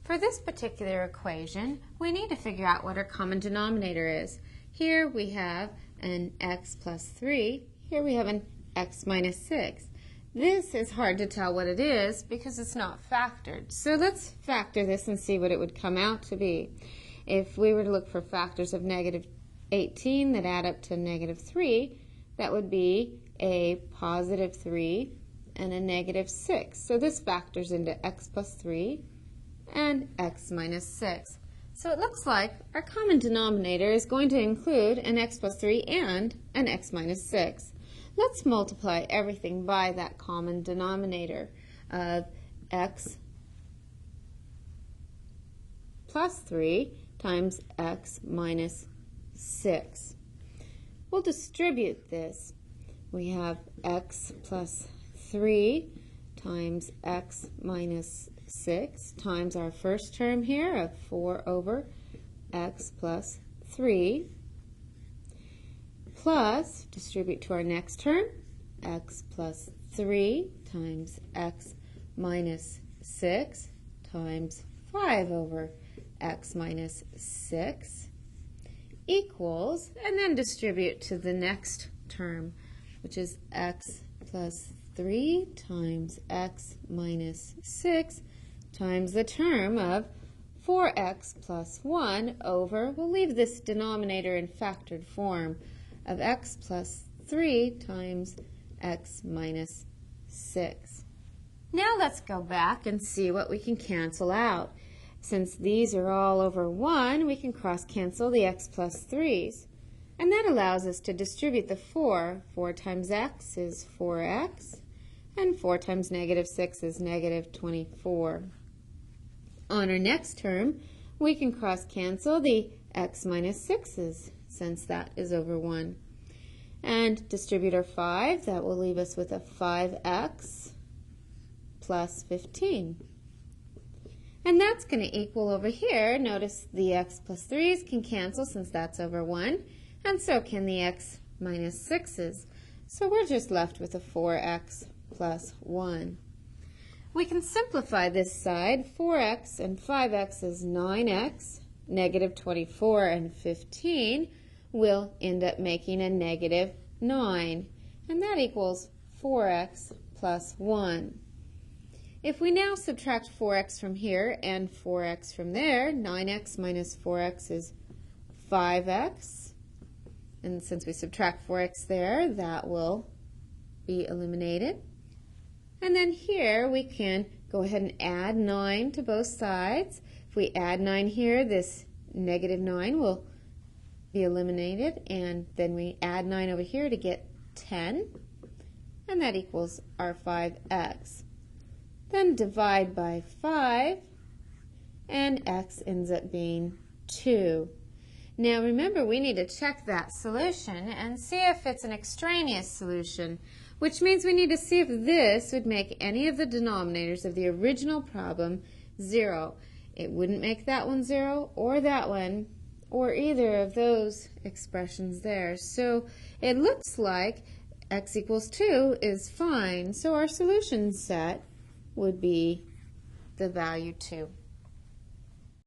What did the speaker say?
For this particular equation, we need to figure out what our common denominator is. Here we have an x plus 3. Here we have an x minus 6. This is hard to tell what it is because it's not factored. So let's factor this and see what it would come out to be. If we were to look for factors of negative 18 that add up to negative 3, that would be a positive 3 and a negative 6. So this factors into x plus 3 and x minus 6. So it looks like our common denominator is going to include an x plus 3 and an x minus 6. Let's multiply everything by that common denominator of x plus 3 times x minus 6. We'll distribute this. We have x plus 3 times x minus 6 times our first term here of 4 over x plus 3 plus, distribute to our next term, x plus 3 times x minus 6 times 5 over x minus 6 equals, and then distribute to the next term, which is x plus 3 times x minus 6 times the term of 4x plus 1 over, we'll leave this denominator in factored form, of x plus 3 times x minus 6. Now let's go back and see what we can cancel out. Since these are all over 1, we can cross cancel the x plus 3's. And that allows us to distribute the 4. 4 times x is 4x, and 4 times negative 6 is negative 24. On our next term, we can cross cancel the x minus 6's, since that is over 1. And distribute our 5, that will leave us with a 5x plus 15. And that's going to equal over here, notice the x plus 3's can cancel since that's over 1, and so can the x minus 6's. So we're just left with a 4x plus 1. We can simplify this side. 4x and 5x is 9x, negative 24 and 15 will end up making a negative 9, and that equals 4x plus 1. If we now subtract 4x from here and 4x from there, 9x minus 4x is 5x, and since we subtract 4x there, that will be eliminated. And then here we can go ahead and add 9 to both sides. If we add 9 here, this negative 9 will be eliminated, and then we add 9 over here to get 10, and that equals our 5x. Then divide by 5, and x ends up being 2. Now remember, we need to check that solution and see if it's an extraneous solution, which means we need to see if this would make any of the denominators of the original problem 0. It wouldn't make that one 0 or that one or either of those expressions there. So it looks like x equals 2 is fine. So our solution set would be the value 2.